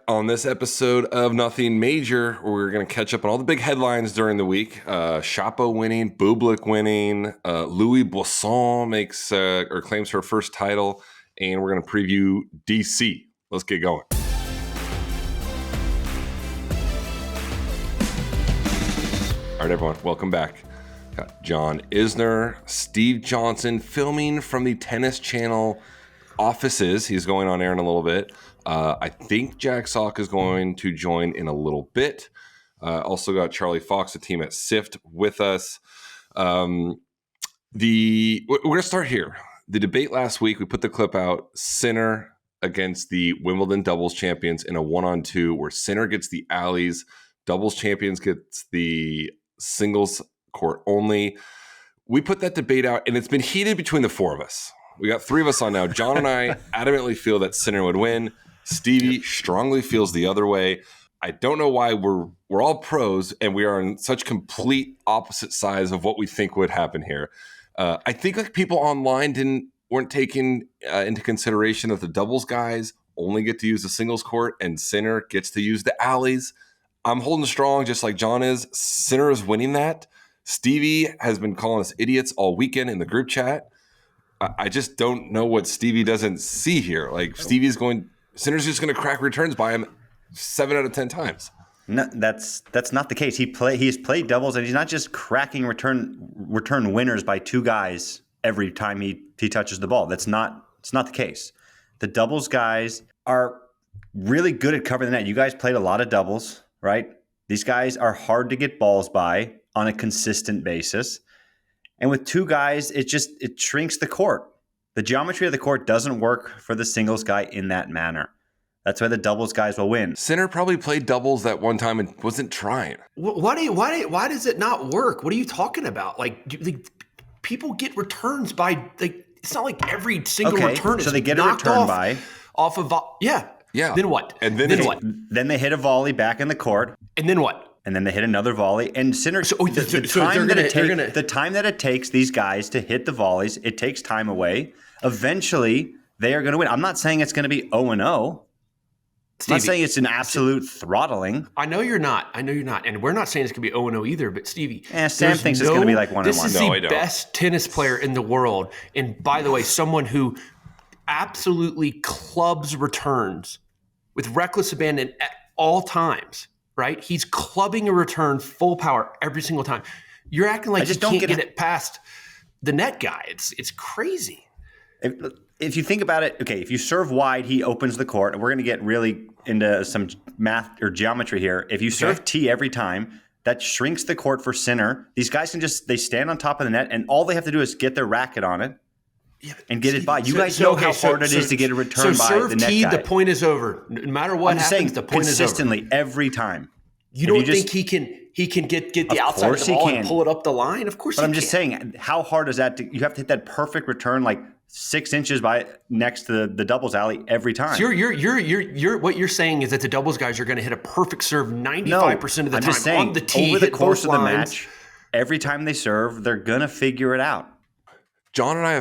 on this episode of Nothing Major. We're going to catch up on all the big headlines during the week. Shapo winning, Bublik winning, Louis Boisson makes or claims her first title, and we're going to preview DC. Let's get going. All right, everyone, welcome back. Got John Isner, Steve Johnson filming from the Tennis Channel offices. He's going on air in a little bit. I think Jack Salk is going to join in a little bit. Also got Charlie Fox, the team at SIFT, with us. We're going to start here. The debate last week, we put the clip out, Sinner against the Wimbledon doubles champions in a 1-on-2 where Sinner gets the alleys, doubles champions gets the singles court only. We put that debate out, and it's been heated between the four of us. We got three of us on now. John and I adamantly feel that Sinner would win. Stevie strongly feels the other way. I don't know why we're all pros, and we are on such complete opposite sides of what we think would happen here. I think like people online weren't taking into consideration that the doubles guys only get to use the singles court, and Sinner gets to use the alleys. I'm holding strong, just like John is. Sinner is winning that. Stevie has been calling us idiots all weekend in the group chat. I just don't know what Stevie doesn't see here. Like Sinner's just going to crack returns by him 7 out of 10 times. No, that's not the case. He's played doubles, and he's not just cracking return winners by two guys every time he touches the ball. It's not the case. The doubles guys are really good at covering the net. You guys played a lot of doubles, right? These guys are hard to get balls by on a consistent basis. And with two guys, it shrinks the court. The geometry of the court doesn't work for the singles guy in that manner. That's why the doubles guys will win. Sinner probably played doubles that one time and wasn't trying. Why does it not work? What are you talking about? People get returns by it's not like every single return is so they get a return off of yeah. Then what? And then what? Then they hit a volley back in the court. And then what? And then they hit another volley. And Sinner, the time that it takes these guys to hit the volleys, it takes time away. Eventually, they are going to win. I'm not saying it's going to be 0-0. I'm not saying it's an absolute throttling. I know you're not. And we're not saying it's going to be 0-0 either. But Stevie, Sam thinks it's going to be like 1-1. This is the best tennis player in the world. And by the way, someone who absolutely clubs returns with reckless abandon at all times. Right? He's clubbing a return full power every single time. You're acting like you can't get it past the net guy. It's crazy. If you think about it, okay, if you serve wide, he opens the court. And we're going to get really into some math or geometry here. If you serve T every time, that shrinks the court for Sinner. These guys they stand on top of the net, and all they have to do is get their racket on it and get it by. You guys know how hard it is to get a return by the net T, guy. The point is over. No matter what happens, the point is over. Consistently, every time. You don't think he can get the outside of the ball and pull it up the line? Of course he can. But I'm just saying, how hard is that? You have to hit that perfect return like 6 inches next to the doubles alley every time. So you're what you're saying is that the doubles guys are going to hit a perfect serve 95% of the time just saying, on the tee. Over the course of the match, every time they serve, they're going to figure it out. John and I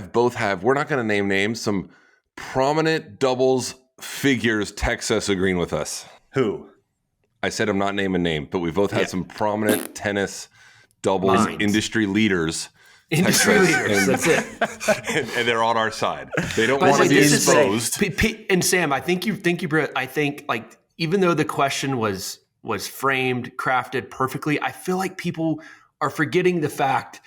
we're not going to name names, some prominent doubles figures text us agreeing with us. Who? I said I'm not naming name, but we both had some prominent tennis doubles industry leaders. Industry leaders, that's it. And they're on our side. They don't want to be exposed. And Sam, I think like even though the question was framed, crafted perfectly, I feel like people are forgetting the fact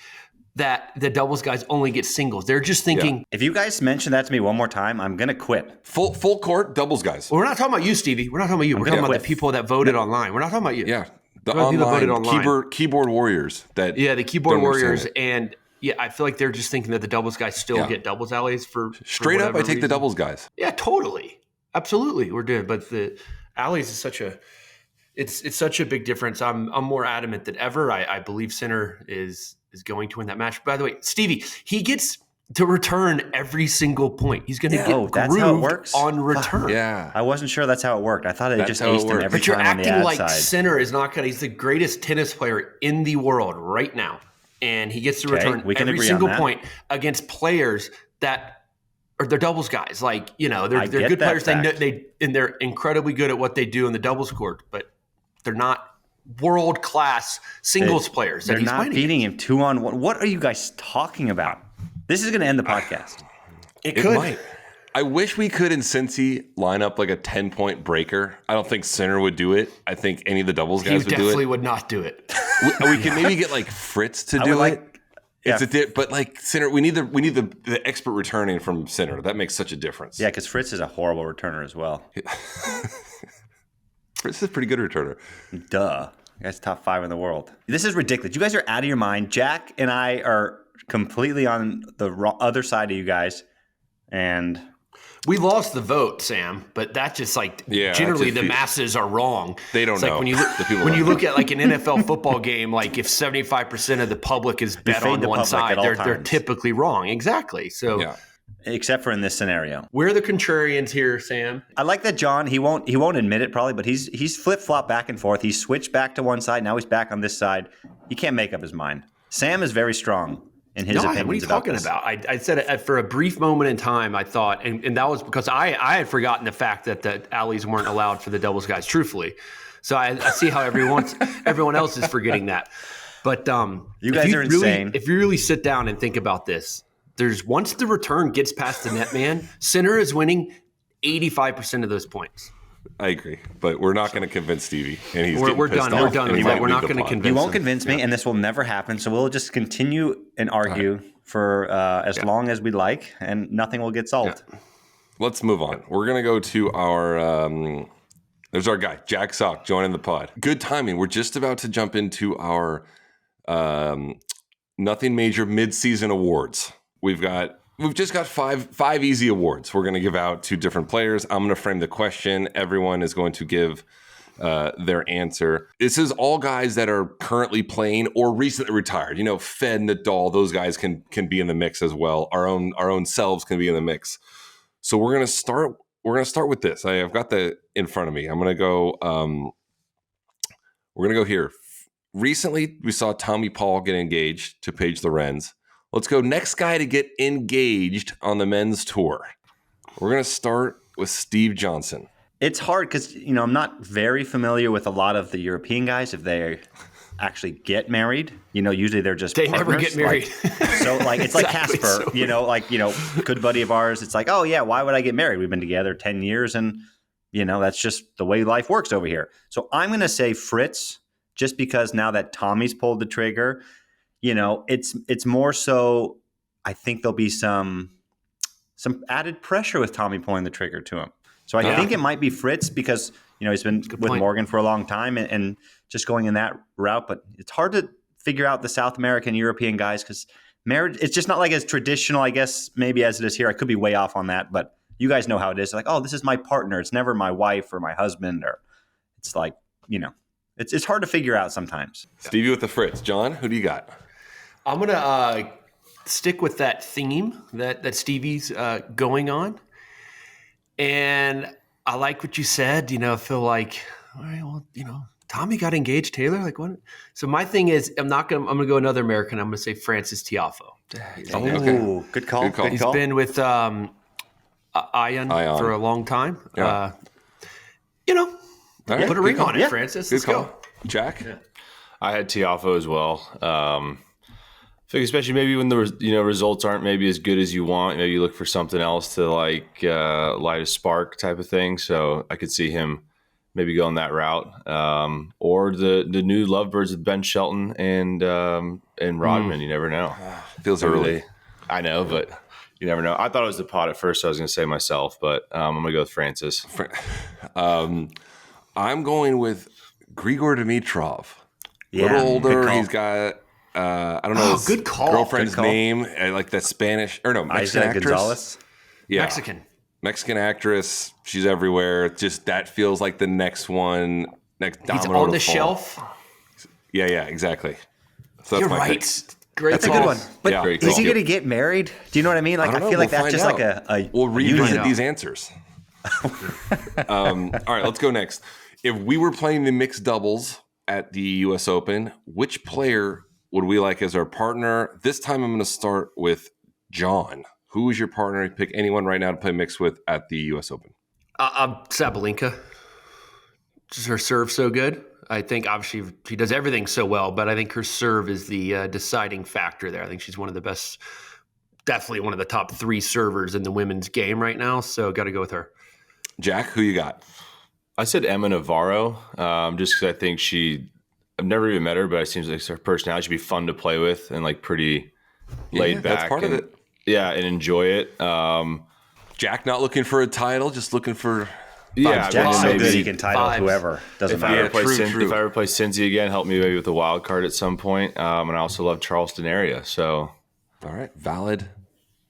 that the doubles guys only get singles. They're just thinking. If you guys mention that to me one more time, I'm going to quit. Full court doubles guys. Well, we're not talking about you, Stevie. We're not talking about you. We're talking about the people that voted online. We're not talking about you. Yeah. The online keyboard warriors. The keyboard warriors. And I feel like they're just thinking that the doubles guys still get doubles alleys for straight up. I take the doubles guys. Yeah, totally. Absolutely. We're doing. But the alleys is such a big difference. I'm more adamant than ever. I believe Sinner is going to win that match. By the way, Stevie, he gets to return every single point. He's going to get grooved on return. Yeah. I wasn't sure that's how it worked. I thought it just aced him every time on the ad side. But you're acting like Sinner is not going to – he's the greatest tennis player in the world right now. And he gets to return every single point against players that or they're doubles guys. Like, they're good players. And they're incredibly good at what they do in the doubles court, but they're not world-class singles players. They're not beating him 2-on-1. What are you guys talking about? This is going to end the podcast. It could. Might. I wish we could in Cincy line up like a 10-point breaker. I don't think Sinner would do it. I think any of the doubles guys would do it. He definitely would not do it. We can maybe get like Fritz to do it. But like Sinner, we need the expert returning from Sinner. That makes such a difference. Yeah, because Fritz is a horrible returner as well. Fritz is a pretty good returner. Duh. You guys top 5 in the world. This is ridiculous. You guys are out of your mind. Jack and I are completely on the other side of you guys. And we lost the vote, Sam, but that's just like generally the masses are wrong. They don't know. Like when you look at like an NFL football game, like if 75% of the public is bet on one side, they're typically wrong. Exactly. So except for in this scenario. We're the contrarians here, Sam. I like that John, he won't admit it probably, but he's flip-flop back and forth. He's switched back to one side, now he's back on this side. He can't make up his mind. Sam is very strong in his opinions. What are you talking about? I said it for a brief moment in time, I thought, and that was because I had forgotten the fact that the alleys weren't allowed for the doubles guys, truthfully. So I see how everyone else is forgetting that. But you guys are insane. If you really sit down and think about this, once the return gets past the net man, Sinner is winning 85% of those points. I agree, but we're not going to convince Stevie, and we're done. We're done with that. We're not going to convince him. You won't convince me, and this will never happen. So we'll just continue and argue for as long as we like, and nothing will get solved. Yeah. Let's move on. We're going to go to our. There's our guy, Jack Sock, joining the pod. Good timing. We're just about to jump into our Nothing Major Midseason awards. We've just got five easy awards we're going to give out to different players. I'm going to frame the question. Everyone is going to give their answer. This is all guys that are currently playing or recently retired. Fed, Nadal, those guys can be in the mix as well. Our own selves can be in the mix. So we're going to start with this. I've got that in front of me. I'm going to go. We're going to go here. Recently, we saw Tommy Paul get engaged to Paige Lorenz. Let's go next guy to get engaged on the men's tour. We're going to start with Steve Johnson. It's hard because, I'm not very familiar with a lot of the European guys if they actually get married. Usually they're just partners. Never get married. So it's like Casper, good buddy of ours. It's like, oh yeah, why would I get married? We've been together 10 years and, that's just the way life works over here. So I'm going to say Fritz just because now that Tommy's pulled the trigger, it's more so I think there'll be some added pressure with Tommy pulling the trigger to him. So I think it might be Fritz because, he's been with Morgan for a long time and just going in that route. But it's hard to figure out the South American, European guys because marriage, it's just not like as traditional, I guess, maybe as it is here. I could be way off on that, but you guys know how it is. Like, oh, this is my partner. It's never my wife or my husband, or it's like, it's hard to figure out sometimes. Stevie with the Fritz. John, who do you got? I'm going to stick with that theme that Stevie's going on. And I like what you said. I feel like, all right, well, Tommy got engaged, Taylor. Like what? So my thing is, I'm going to go another American. I'm going to say Francis Tiafoe. Oh, good call. He's been with Ion for a long time. Yeah. Put a ring on it, Francis. Let's go. Jack? Yeah. I had Tiafoe as well. I think especially maybe when the results aren't maybe as good as you want, maybe you look for something else to light a spark type of thing. So I could see him maybe going that route, or the new Lovebirds with Ben Shelton and Rodman. You never know. Feels early. I know, but you never know. I thought it was the pot at first, so I was going to say myself, but I'm going to go with Francis. I'm going with Grigor Dimitrov. Yeah, a little older. He's got. I don't know his good call. girlfriend's name, like that Spanish or no Mexican actress. Gonzalez. Yeah, Mexican actress. She's everywhere. Just that feels like the next one. Next domino. He's on the shelf. Yeah, exactly. So You're that's my right. Pick. Great. That's call. a good one. But is he going to get married? Do you know what I mean? Like I feel like that's just like a. We'll revisit these answers. All right, let's go next. If we were playing the mixed doubles at the U.S. Open, which player would we like as our partner? This time I'm going to start with John. Who is your partner? Pick anyone right now to play mixed with at the U.S. Open. Sabalenka. Just her serve so good. I think obviously she does everything so well, but I think her serve is the deciding factor there. I think she's one of the best, definitely one of the top 3 servers in the women's game right now. So got to go with her. Jack, who you got? I said Emma Navarro, just because I think I've never even met her, but it seems like her personality should be fun to play with and like pretty laid back. That's part of it. Yeah, and enjoy it. Jack not looking for a title, just looking for Jack's so maybe good he can title vibes. whoever. Doesn't if matter. if I ever play Cincy again, help me maybe with the wild card at some point. And I also love Charleston area. So, all right, valid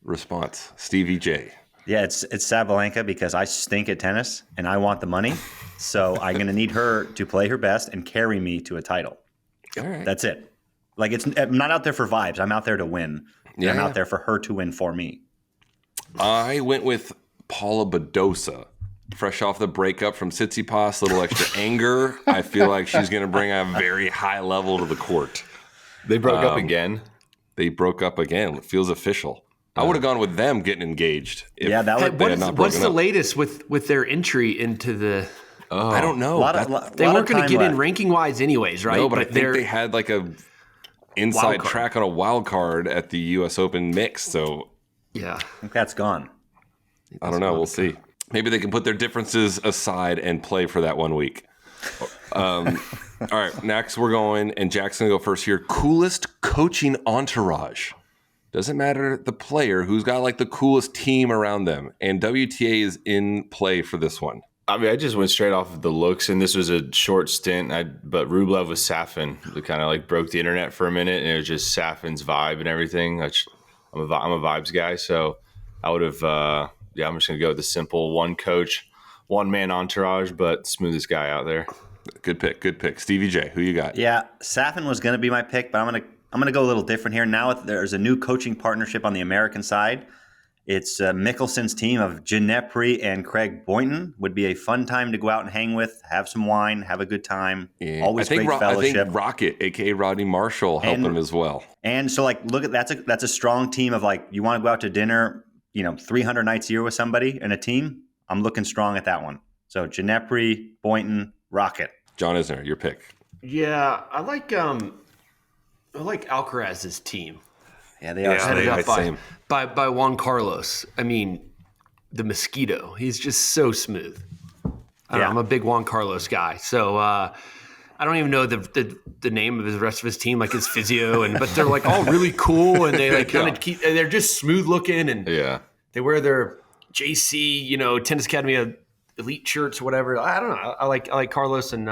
response. Stevie J. Yeah, it's Sabalenka because I stink at tennis and I want the money. So I'm going to need her to play her best and carry me to a title. All right. That's it. Like I'm not out there for vibes. I'm out there to win. I'm out there for her to win for me. I went with Paula Badosa. Fresh off the breakup from Tsitsipas, little extra anger. I feel like she's going to bring a very high level to the court. they broke up again. They broke up again. It feels official. I would have gone with them getting engaged. Yeah, that would. What's the latest with their entry into the? I don't know. They weren't going to get in ranking wise, anyways, right? No, but I think they had like a inside track on a wild card at the U.S. Open mix. So yeah, I think that's gone. I don't know. We'll see. Maybe they can put their differences aside and play for that 1 week. All right, next we're going, and Jack's going to go first here. Coolest coaching entourage. Doesn't matter the player, who's got like the coolest team around them. And WTA is in play for this one. I mean, I just went straight off of the looks, and this was a short stint. But Rublev with Safin, it kind of like broke the internet for a minute, and it was just Safin's vibe and everything. I'm a vibes guy, so I would have. I'm just gonna go with the simple one coach, one man entourage, but smoothest guy out there. Good pick. Stevie J, who you got? Yeah, Safin was going to be my pick, but I'm gonna go a little different here. Now there's a new coaching partnership on the American side. It's Mickelson's team of Ginepri and Craig Boynton. Would be a fun time to go out and hang with, have some wine, have a good time. Yeah. Always great fellowship. I think Rocket, aka Rodney Marshall, helped him as well. And so, like, look at that's a strong team of like you want to go out to dinner, 300 nights a year with somebody and a team. I'm looking strong at that one. So Ginepri, Boynton, Rocket. John Isner, your pick. Yeah, I like Alcaraz's team. Yeah, they are. Headed up by Juan Carlos. I mean, the mosquito. He's just so smooth. I'm a big Juan Carlos guy. So I don't even know the name of the rest of his team, like his physio, but they're like all really cool, and they like kind of keep. And they're just smooth looking, and they wear their JC, Tennis Academy elite shirts, whatever. I don't know. I like Carlos and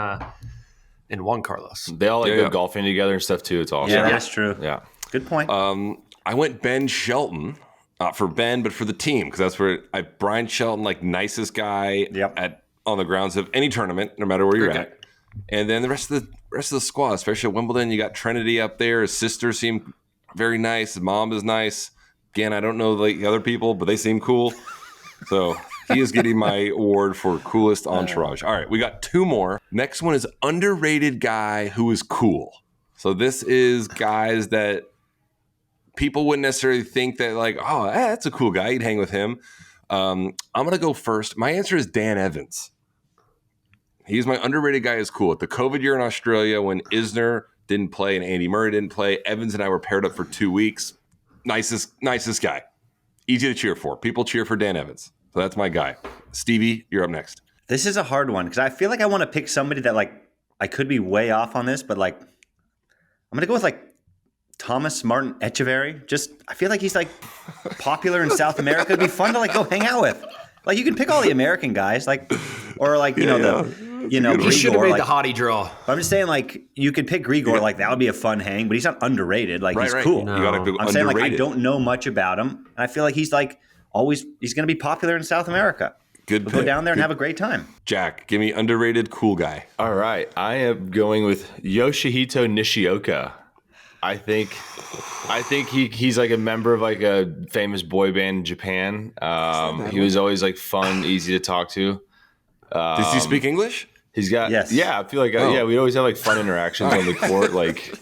Juan Carlos. They all go golfing together and stuff too. It's awesome. Yeah, that's true. Yeah, good point. I went Ben Shelton, not for Ben, but for the team, because that's where Brian Shelton, like nicest guy on the grounds of any tournament, no matter where you're at. And then the rest of the squad, especially at Wimbledon, you got Trinity up there. His sister seemed very nice. His mom is nice. Again, I don't know the other people, but they seem cool. So he is getting my award for coolest entourage. All right, we got 2 more. Next one is underrated guy who is cool. So this is guys that people wouldn't necessarily think that like, that's a cool guy. You'd hang with him. I'm going to go first. My answer is Dan Evans. He's my underrated guy who's cool. At the COVID year in Australia when Isner didn't play and Andy Murray didn't play, Evans and I were paired up for 2 weeks. Nicest guy. Easy to cheer for. People cheer for Dan Evans. So that's my guy. Stevie, you're up next. This is a hard one because I feel like I want to pick somebody that like I could be way off on this, but like I'm going to go with like Thomas Martin Echeverry. Just I feel like he's like popular in South America. It'd be fun to like go hang out with. Like you can pick all the American guys, like or like he should have Grigor, made the hottie draw. I'm just saying, like you could pick Grigor, like that would be a fun hang, but he's not underrated. Like he's cool. No. You gotta be I'm saying like I don't know much about him, and I feel like he's like he's going to be popular in South America. Good pick. Go down there and have a great time. Jack, give me underrated cool guy. All right, I am going with Yoshihito Nishioka. I think he's like a member of like a famous boy band in Japan. He was always like fun, easy to talk to. Does he speak English? He's got yes. Yeah, I feel like we'd always have like fun interactions on the court. Like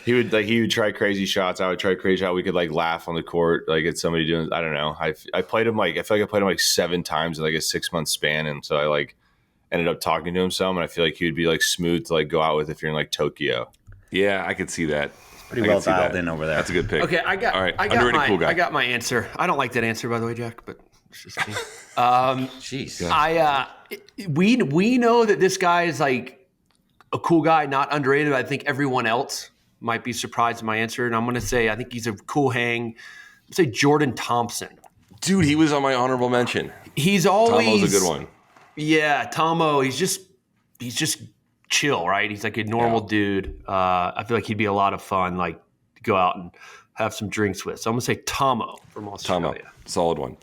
He would try crazy shots. I would try crazy shot. We could like laugh on the court, like at somebody doing. I don't know. I played him I feel like I played him like 7 times in like a 6-month span, and so I like ended up talking to him some, and I feel like he would be like smooth to like go out with if you're in like Tokyo. Yeah, I could see that. Pretty well dialed in over there. That's a good pick. Okay, I got my answer. I don't like that answer, by the way, Jack, but it's just me. Jeez. We know that this guy is like a cool guy, not underrated. I think everyone else might be surprised at my answer, and I'm going to say I think he's a cool hang. I'm going to say Jordan Thompson. Dude, he was on my honorable mention. He's always Tomo's a good one. Yeah, Tomo. He's just chill, right? He's like a normal dude. I feel like he'd be a lot of fun, like to go out and have some drinks with. So I'm going to say Tomo from Australia. Tomo, solid one.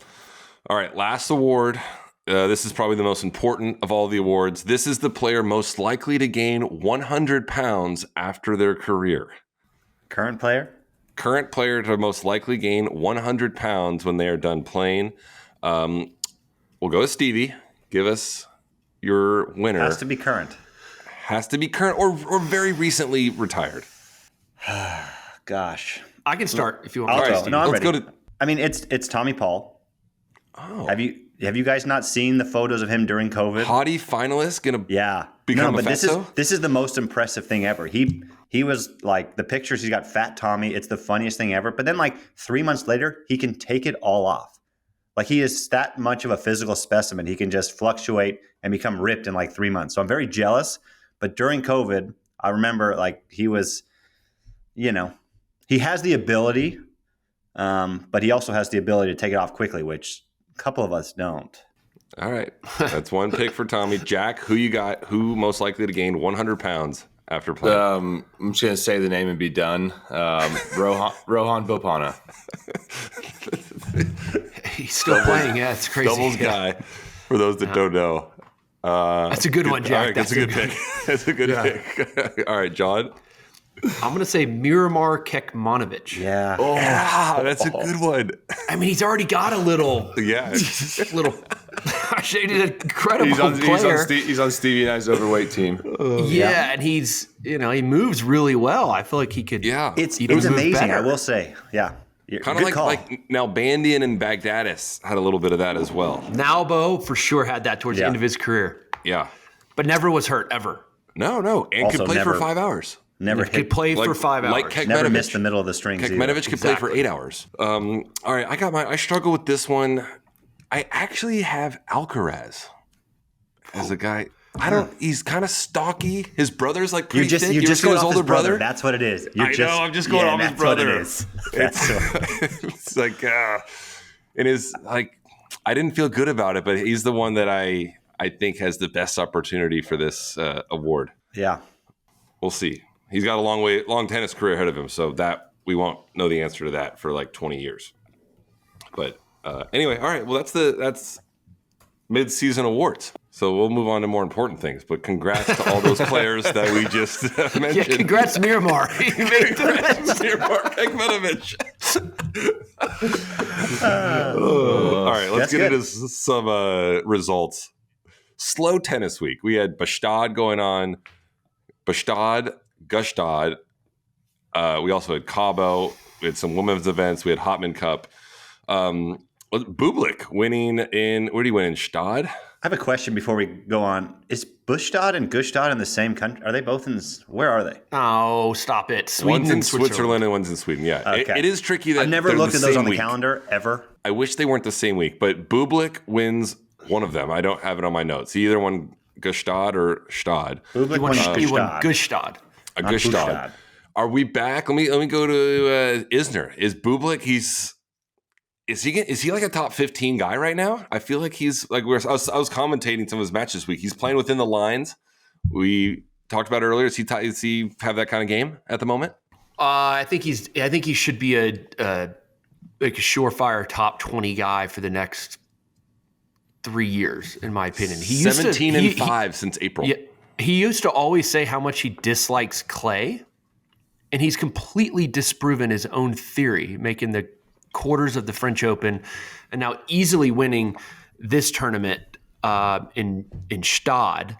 All right, last award. This is probably the most important of all the awards. This is the player most likely to gain 100 pounds after their career. Current player? Current player to most likely gain 100 pounds when they are done playing. We'll go with Stevie. Give us your winner. Has to be current. Has to be current or very recently retired. Gosh. I can start if you want. I'll All go. right, No, I'm let's ready. go to. I mean, it's Tommy Paul. Oh, Have you guys not seen the photos of him during COVID? Hottie finalist gonna become a fatso? This is the most impressive thing ever. He was like the pictures. He's got fat Tommy. It's the funniest thing ever. But then like 3 months later, he can take it all off. Like he is that much of a physical specimen. He can just fluctuate and become ripped in like 3 months. So I'm very jealous. But during COVID, I remember like he was, he has the ability, but he also has the ability to take it off quickly, which a couple of us don't. All right, that's one pick for Tommy. Jack, who you got? Who most likely to gain 100 pounds after playing? I'm just gonna say the name and be done. Rohan Bopana. He's still playing. Yeah, it's crazy. Doubles guy. For those that don't know, that's a good one, Jack. All right, that's a good pick. That's a good pick. All right, John. I'm going to say Miramar Kekmanovic. Yeah. Oh, yeah, that's a good one. I mean, he's already got a little. Yeah. He's an incredible player. He's on Stevie and I's overweight team. And he's, he moves really well. I feel like he could. Yeah. It's amazing, better. I will say. Yeah. Kind of like Nalbandian and Baghdadis had a little bit of that as well. Nalbo for sure had that towards the end of his career. Yeah. But never was hurt, ever. No. And Also could play never- for 5 hours. Never Could play for 5 hours. Like Never missed the middle of the strings. Kekmanovic could play for 8 hours. All right, I struggle with this one. I actually have Alcaraz as a guy. He's kind of stocky. His brother's like pretty thick. You're just seen going his off older his brother. brother? That's what it is. I'm just going off his brother. That's what it is. It's like, and his like, I didn't feel good about it, but he's the one that I think has the best opportunity for this award. Yeah. We'll see. He's got a long tennis career ahead of him, so that we won't know the answer to that for like 20 years. But anyway, all right. Well, that's mid-season awards. So we'll move on to more important things. But congrats to all those players that we just mentioned. Yeah, congrats, Miramar. Congrats, Miramar Kekmanovic. All right, let's get into some results. Slow tennis week. We had Bastad going on. Bastad, Gustad. We also had Cabo. We had some women's events. We had Hopman Cup. Bublik winning where did he win? In Stad? I have a question before we go on. Is Bustad and Gustad in the same country? Are they both where are they? Oh, stop it. Sweden One's in and Switzerland and one's in Sweden. Yeah. Okay. It is tricky that I've never looked at those on the week. calendar ever. I wish they weren't the same week, but Bublik wins one of them. I don't have it on my notes. He either won Gustad or Stad. Bublik won He won Gustad. Gustad. Gustad. Are we back? Let me go to Isner. Is Bublik? Is he like a top 15 guy right now? I feel like he's like I was commentating some of his matches this week. He's playing within the lines. We talked about earlier. Does he have that kind of game at the moment? I think he should be a surefire top 20 guy for the next 3 years, in my opinion. He 17-5 since April. Yeah, he used to always say how much he dislikes clay, and he's completely disproven his own theory, making the quarters of the French Open, and now easily winning this tournament in Stade.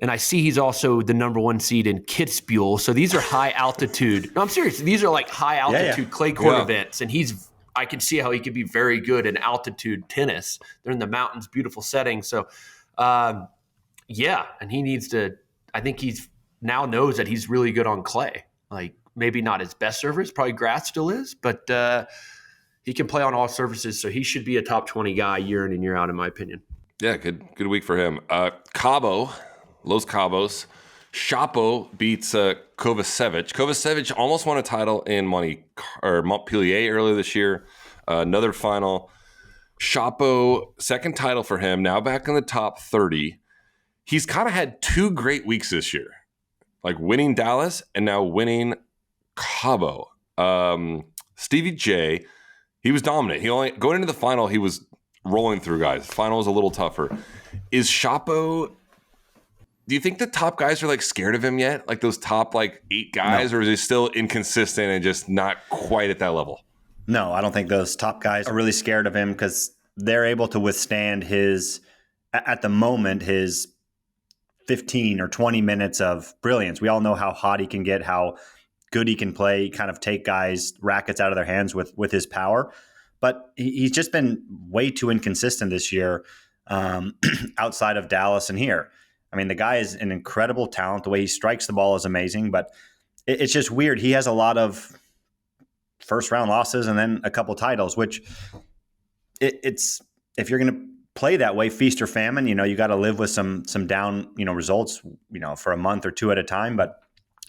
And I see he's also the number 1 seed in Kitzbühel. So these are high altitude. No, I'm serious. These are like high altitude clay court events. And I can see how he could be very good in altitude tennis. They're in the mountains, beautiful setting. So, and he needs to, I think he's now knows that he's really good on clay. Like maybe not his best surface, probably grass still is, but he can play on all surfaces. So he should be a top 20 guy year in and year out, in my opinion. Yeah, good week for him. Cabo, Los Cabos. Shapo beats Kovacevic. Kovacevic almost won a title in Montpellier earlier this year. Another final. Shapo, second title for him, now back in the top 30. He's kind of had 2 great weeks this year, like winning Dallas and now winning Cabo. Stevie J, he was dominant. Going into the final, he was rolling through guys. The final was a little tougher. Is Shapo... Do you think the top guys are like scared of him yet? Like those top 8 guys, No. Or is he still inconsistent and just not quite at that level? No, I don't think those top guys are really scared of him because they're able to withstand at the moment, his 15 or 20 minutes of brilliance. We all know how hot he can get, how good he can play, kind of take guys' rackets out of their hands with his power. But he's just been way too inconsistent this year outside of Dallas and here. I mean, the guy is an incredible talent. The way he strikes the ball is amazing, but it's just weird. He has a lot of first-round losses and then a couple titles, which it's if you're going to play that way, feast or famine, you got to live with some down, results, for a month or 2 at a time. But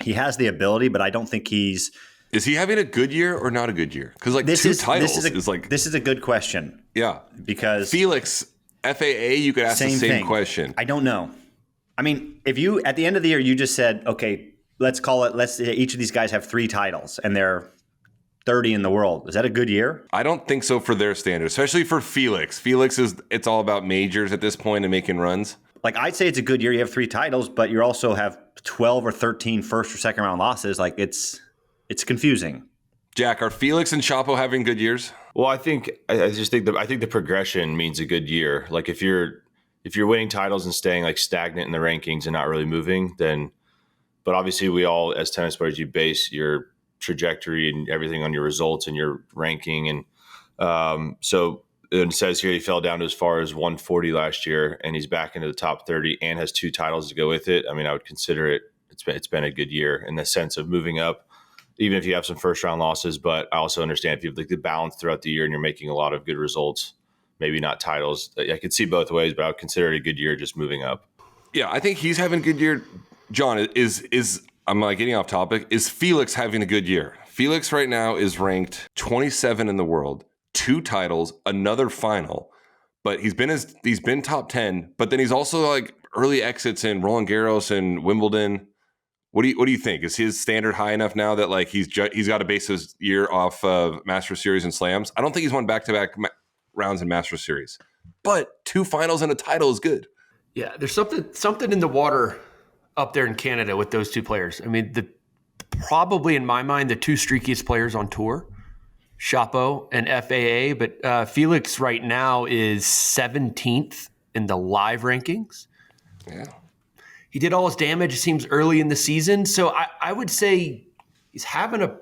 he has the ability, but I don't think he's. Is he having a good year or not a good year? Because This is a good question. Yeah, because Felix FAA, you could ask the same question. I don't know. I mean, if you at the end of the year you just said, okay, let's each of these guys have 3 titles and they're 30 in the world. Is that a good year? I don't think so for their standards, especially for Felix. It's all about majors at this point and making runs. Like I'd say it's a good year. You have 3 titles, but you also have 12 or 13 first or second round losses. Like it's confusing. Jack, are Felix and Shapo having good years? Well, I think the progression means a good year. Like if you're winning titles and staying stagnant in the rankings and not really moving, then, but obviously we all as tennis players, you base your trajectory and everything on your results and your ranking. And so it says here he fell down to as far as 140 last year and he's back into the top 30 and has 2 titles to go with it. I mean, I would consider it's been a good year in the sense of moving up, even if you have some first round losses. But I also understand if you have the balance throughout the year and you're making a lot of good results, maybe not titles. I could see both ways, but I would consider it a good year just moving up. Yeah, I think he's having a good year. John, I'm getting off topic. Is Felix having a good year? Felix right now is ranked 27 in the world, 2 titles, another final, but he's been top 10. But then he's also early exits in Roland Garros and Wimbledon. What do you think? Is his standard high enough now that he's got to base his year off of Master Series and Slams? I don't think he's won back-to-back rounds in Master Series, but 2 finals and a title is good. Yeah, there's something in the water up there in Canada with those 2 players. I mean, probably in my mind the 2 streakiest players on tour, Shapo and FAA. But Felix right now is 17th in the live rankings. Yeah, he did all his damage, it seems, early in the season. So I would say he's having a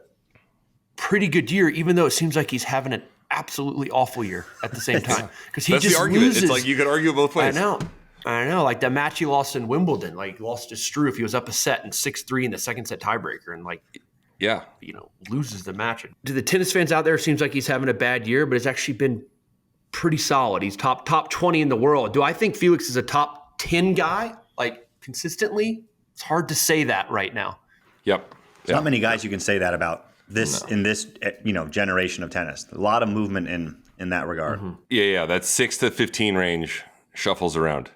pretty good year, even though it seems like he's having an absolutely awful year at the same time. Because he that's just the argument. loses. It's you could argue both ways. I know. Like the match he lost in Wimbledon, lost to Struff. He was up a set in 6-3 in the second set tiebreaker, and loses the match. To the tennis fans out there, it seems like he's having a bad year, but it's actually been pretty solid. He's top 20 in the world. Do I think Felix is a top 10 guy? Consistently? It's hard to say that right now. Yep. There's not many guys you can say that about in this generation of tennis. A lot of movement in that regard. Mm-hmm. Yeah. That 6 to 15 range shuffles around.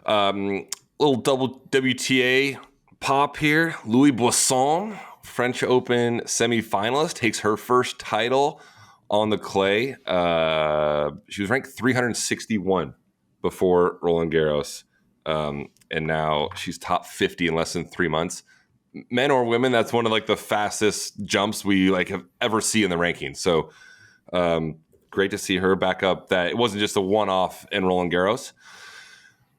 Little double WTA pop here. Louis Boisson, French Open semifinalist, takes her first title on the clay. She was ranked 361 before Roland Garros. And now she's top 50 in less than 3 months. Men or women, that's one of the fastest jumps we have ever see in the rankings. So great to see her back up. That it wasn't just a one-off in Roland Garros.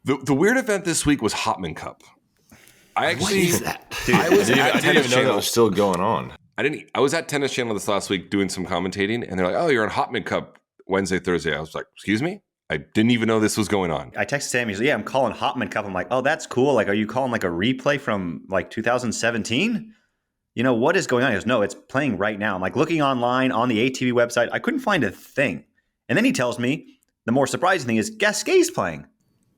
The weird event this week was Hopman Cup. I actually, What is that? Dude, I was I at didn't Tennis even know that Channel. was still going on. I was at Tennis Channel this last week doing some commentating, and they're like, "Oh, you're on Hopman Cup Wednesday, Thursday." I was like, "Excuse me, I didn't even know this was going on." I texted Sam. He's like, "Yeah, I'm calling Hopman Cup." I'm like, "Oh, that's cool. Like, are you calling like a replay from like 2017? You know, what is going on?" He goes, "No, it's playing right now." I'm like looking online on the ATV website. I couldn't find a thing. And then he tells me the more surprising thing is Gasquet's playing.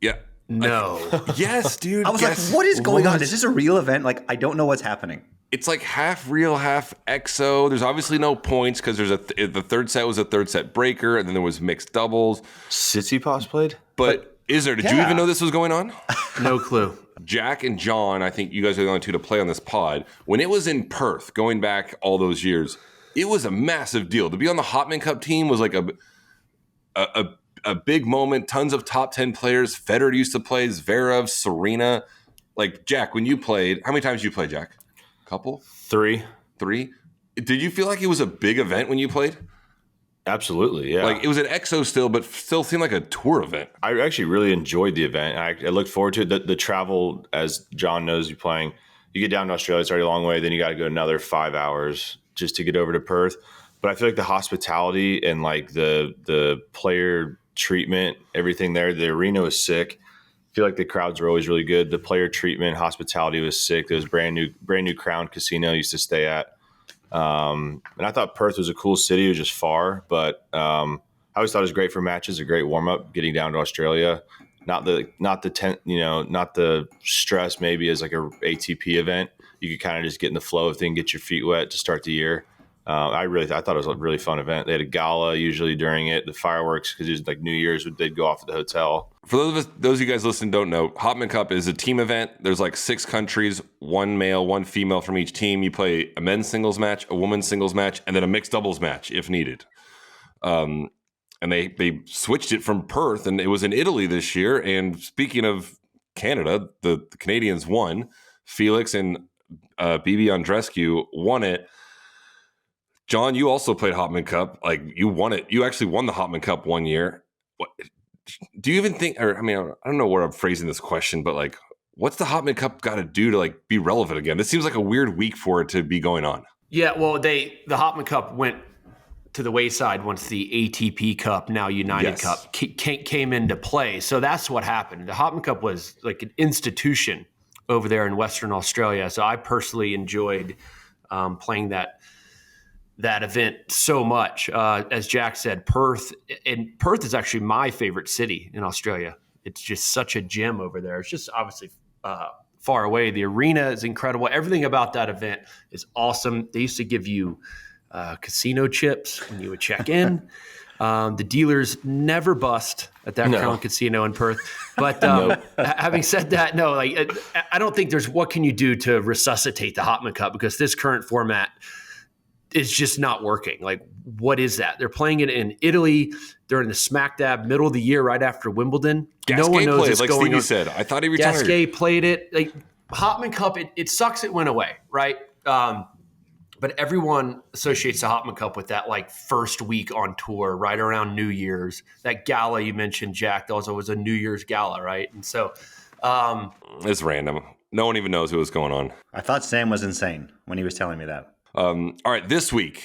Yeah. No. Yes, dude. I was yes. like, what is going on? What? Is this a real event? Like, I don't know what's happening. It's like half real, half exo. There's obviously no points because there's the third set was a third set breaker, and then there was mixed doubles. Tsitsipas played? But is there? Did you yeah. even know this was going on? No clue. Jack and John, I think you guys are the only two to play on this pod. When it was in Perth, going back all those years, it was a massive deal. To be on the Hopman Cup team was like a big moment. Tons of top 10 players. Federer used to play, Zverev, Serena. Like, Jack, when you played, how many times did you play, Jack? A couple? 3. 3? Did you feel like it was a big event when you played? Absolutely, yeah. Like, it was an EXO still, but still seemed like a tour event. I actually really enjoyed the event. I looked forward to it. The travel, as John knows, you playing. You get down to Australia, it's already a long way. Then you got to go another 5 hours just to get over to Perth. But I feel like the hospitality and like the player treatment, everything there. The arena was sick. I feel like the crowds were always really good. The player treatment, hospitality was sick. There was brand new Crown Casino I used to stay at. And I thought Perth was a cool city. It was just far, but I always thought it was great for matches, a great warm up getting down to Australia. Not the stress maybe as like a ATP event. You could kind of just get in the flow of things, get your feet wet to start the year. I thought it was a really fun event. They had a gala usually during it, the fireworks, because it was like New Year's, they'd go off at the hotel. For those of you guys listening don't know, Hopman Cup is a team event. There's like 6 countries, 1 male, 1 female from each team. You play a men's singles match, a women's singles match, and then a mixed doubles match if needed. And they switched it from Perth, and it was in Italy this year. And speaking of Canada, the Canadians won. Felix and BB Andreescu won it. John, you also played Hopman Cup. Like, you won it. You actually won the Hopman Cup one year. What do you even think? Or I mean, I don't know where I'm phrasing this question, but like, what's the Hopman Cup got to do to like be relevant again? This seems like a weird week for it to be going on. Yeah, well, the Hopman Cup went to the wayside once the ATP Cup, now United Yes. Cup, came into play. So that's what happened. The Hopman Cup was like an institution over there in Western Australia. So I personally enjoyed playing that event so much. As Jack said, Perth is actually my favorite city in Australia. It's just such a gem over there. It's just obviously far away. The arena is incredible. Everything about that event is awesome. They used to give you casino chips when you would check in. The dealers never bust at that Crown Casino in Perth. But having said that, no, like I don't think there's what can you do to resuscitate the Hopman Cup, because this current format is just not working. Like, what is that? They're playing it in Italy during the smack dab middle of the year, right after Wimbledon. Gasquet No one knows played, it's like going Stevie on. said. I thought he retired. Gasquet played it. Like, Hopman Cup, it sucks it went away, right? But everyone associates the Hopman Cup with that like first week on tour, right around New Year's. That gala you mentioned, Jack, also was a New Year's gala, right? And so It's random. No one even knows what was going on. I thought Sam was insane when he was telling me that. All right, this week,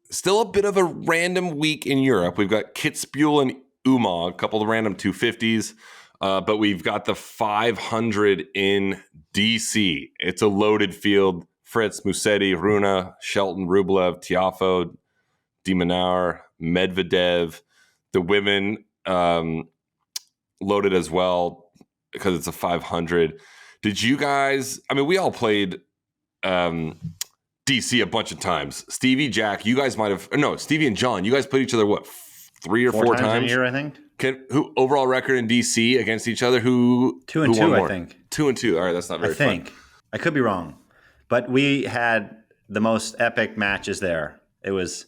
still a bit of a random week in Europe. We've got Kitzbühel and Uma, a couple of random 250s, but we've got the 500 in DC. It's a loaded field. Fritz, Musetti, Rune, Shelton, Rublev, Tiafoe, De Minaur, Medvedev. The women loaded as well because it's a 500. Did you guys? I mean, we all played DC a bunch of times. Stevie, Jack, you guys might have. No, Stevie and John, you guys played each other what, 3 or 4 times a year, I think. Who overall record in DC against each other? Who 2 and who 2, won I more? think. 2 and 2. All right, that's not very I think. fun. I could be wrong, but we had the most epic matches there. It was.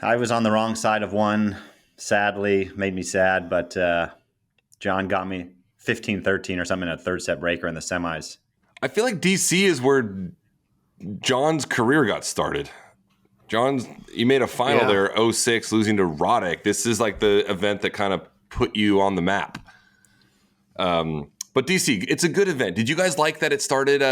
I was on the wrong side of one. Sadly, made me sad, but John got me 15-13 or something in a third set breaker in the semis. I feel like DC is where John's career got started. You made a final there, 06, losing to Roddick. This is like the event that kind of put you on the map. But But DC, it's a good event. Did you guys like that it started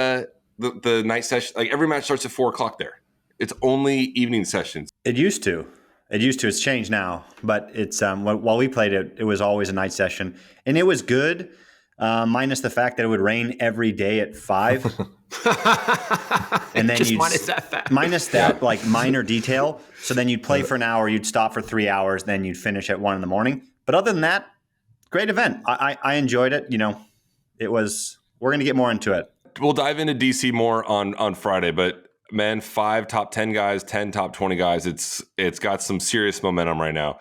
the night session? Like every match starts at 4:00 there. It's only evening sessions. It used to. It's changed now, but it's while we played it, it was always a night session, and it was good, minus the fact that it would rain every day at 5. And then just minus that fact. Minus that like minor detail. So then you'd play for an hour, you'd stop for 3 hours, then you'd finish at 1 a.m. But other than that, great event. I enjoyed it. It was. We're going to get more into it. We'll dive into DC more on Friday, but man, 5 top 10 guys, 10 top 20 guys. It's got some serious momentum right now.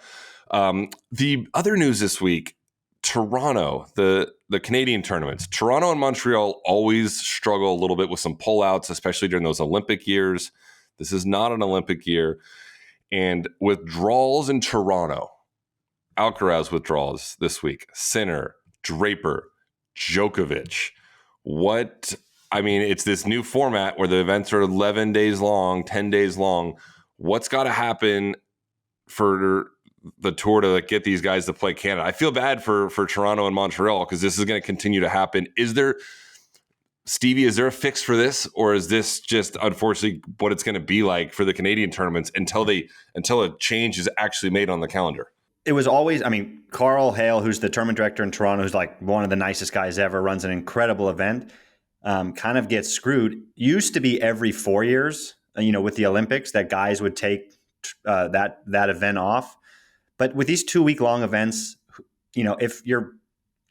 The other news this week, Toronto, the Canadian tournaments. Toronto and Montreal always struggle a little bit with some pullouts, especially during those Olympic years. This is not an Olympic year. And withdrawals in Toronto, Alcaraz withdrawals this week, Sinner, Draper, Djokovic. It's this new format where the events are 11 days long, 10 days long. What's got to happen for the tour to get these guys to play Canada? I feel bad for Toronto and Montreal because this is going to continue to happen. Stevie, is there a fix for this? Or is this just unfortunately what it's going to be like for the Canadian tournaments until a change is actually made on the calendar? It was always, Carl Hale, who's the tournament director in Toronto, who's like one of the nicest guys ever, runs an incredible event. Kind of gets screwed. Used to be every 4 years, with the Olympics, that guys would take that event off. But with these 2 week long events, if you're,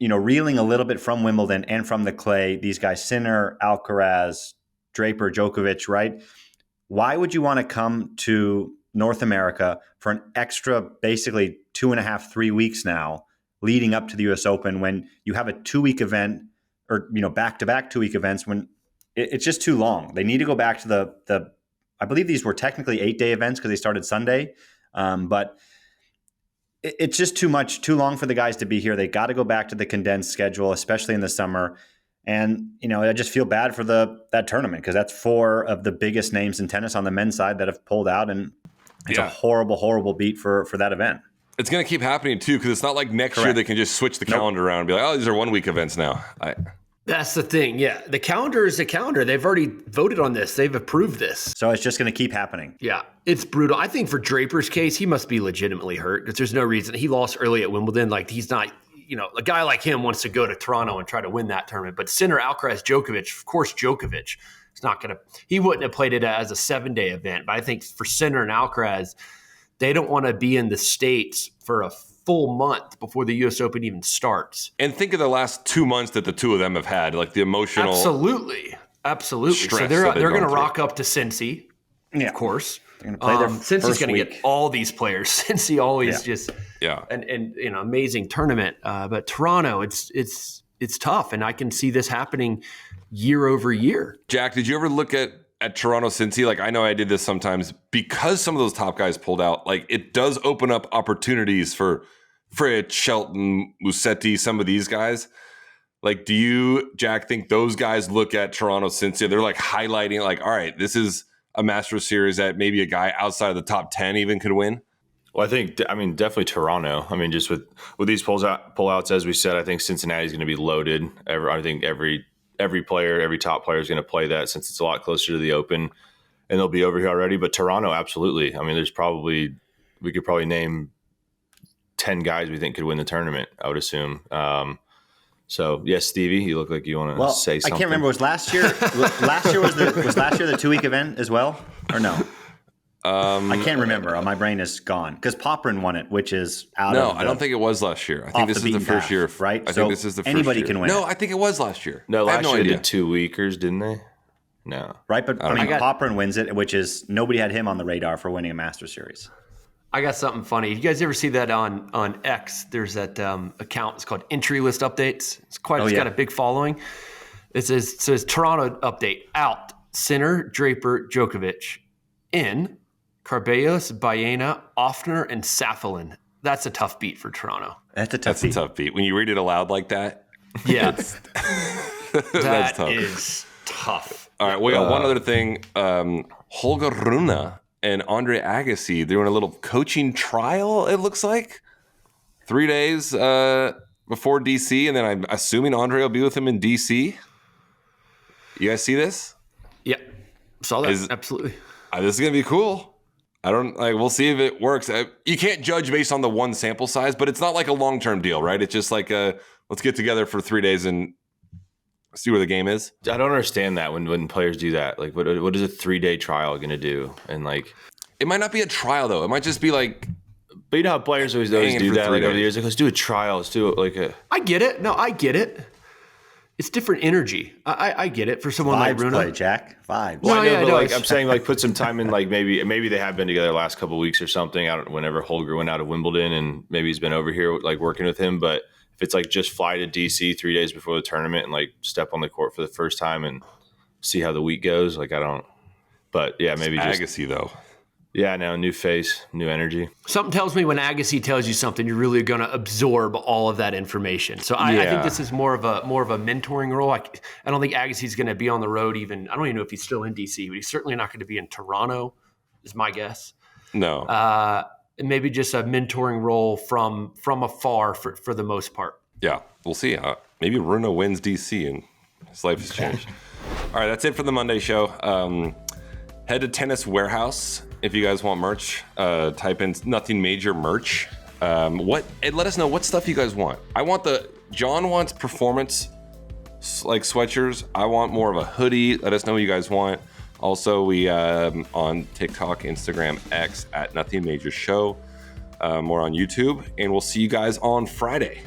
reeling a little bit from Wimbledon and from the clay, these guys, Sinner, Alcaraz, Draper, Djokovic, right? Why would you want to come to North America for an extra, basically 2.5, 3 weeks now, leading up to the US Open when you have a 2 week event? Or back-to-back 2 week events when it's just too long. They need to go back to the I believe these were technically 8-day events because they started Sunday, but it's just too long for the guys to be here. They got to go back to the condensed schedule, especially in the summer. And I just feel bad for that tournament because that's 4 of the biggest names in tennis on the men's side that have pulled out, and it's a horrible beat for that event. It's going to keep happening too because it's not like next year they can just switch the calendar around and be like, oh, these are 1 week events now. That's the thing. Yeah. The calendar is the calendar. They've already voted on this. They've approved this. So it's just going to keep happening. Yeah. It's brutal. I think for Draper's case, he must be legitimately hurt because there's no reason. He lost early at Wimbledon. Like he's not, a guy like him wants to go to Toronto and try to win that tournament. But Sinner, Alcaraz, Djokovic, of course, Djokovic is not going to, he wouldn't have played it as a 7-day event. But I think for Sinner and Alcaraz, they don't want to be in the States for a full month before the U.S. Open even starts. And think of the last 2 months that the two of them have had, like the emotional Absolutely. So they're going to rock up to Cincy, of course. They're going to play their Cincy's going to get all these players. Cincy always an amazing tournament. But Toronto, it's tough, and I can see this happening year over year. Jack, did you ever look at Toronto Cincy? Like I know I did this sometimes because some of those top guys pulled out. Like it does open up opportunities for Fritz, Shelton, Musetti, some of these guys. Like, do you, Jack, think those guys look at Toronto Cincy? They're like highlighting, like, all right, this is a Masters series that maybe a guy outside of the top 10 even could win. Well, definitely Toronto. Just with these pullouts, as we said, I think Cincinnati's going to be loaded. I think every player, every top player is going to play that since it's a lot closer to the Open, and they'll be over here already. But Toronto, absolutely. We could probably name 10 guys we think could win the tournament, I would assume. So yes, Stevie, you look like you want to say something. I can't remember. Was last year the 2 week event as well, or no? I can't remember. My brain is gone because Poprin won it, which is out. No, I don't think it was last year. I think this is the first year, right? I think this is the first anybody year. Can win. No, I think it was last year. No, last year idea. they did 2 weekers, didn't they? No, right? But Poprin wins it, which is nobody had him on the radar for winning a Masters series. I got something funny. You guys ever see that on X? There's that account. It's called Entry List Updates. It's got a big following. It says Toronto update out. Sinner, Draper, Djokovic. In Carballos, Baena, Offner, and Saffelin. That's a tough beat for Toronto. That's a tough beat. When you read it aloud like that, yeah, that's tough. Is tough. All right, we got one other thing. Holger Rune and Andre Agassi doing a little coaching trial, it looks like. 3 days. before DC, and then I'm assuming Andre will be with him in DC. You guys see this? Yeah, saw that. Absolutely. This is gonna be cool. We'll see if it works. You can't judge based on the one sample size, but it's not like a long-term deal, right? It's just like let's get together for 3 days and see where the game is. I don't understand that when players do that. Like, what is a 3-day trial going to do? And like, it might not be a trial though. It might just be like. But you know how players always do that. Like over the years, like, let's do a trial. Let's do it like a. I get it. No, I get it. It's different energy. I get it for someone like Rune. Play, Jack. Vibes. Well, I'm saying like put some time in. Like maybe they have been together the last couple of weeks or something. I don't. Whenever Holger went out of Wimbledon, and maybe he's been over here like working with him, but. If it's like just fly to DC 3 days before the tournament and like step on the court for the first time and see how the week goes, like I don't. But yeah, maybe it's just Agassi though. Yeah, no, new face, new energy. Something tells me when Agassi tells you something, you're really going to absorb all of that information. So I think this is more of a mentoring role. I don't think Agassi's going to be on the road even. I don't even know if he's still in DC, but he's certainly not going to be in Toronto. Is my guess. No. Maybe just a mentoring role from afar for the most part. Yeah, we'll see. Maybe Rune wins DC and his life has changed. All right, that's it for the Monday show. Head to Tennis Warehouse if you guys want merch. Type in Nothing Major merch. And let us know what stuff you guys want. John wants performance like sweatshirts. I want more of a hoodie. Let us know what you guys want. Also, we on TikTok, Instagram, X at Nothing Major Show. More on YouTube, and we'll see you guys on Friday.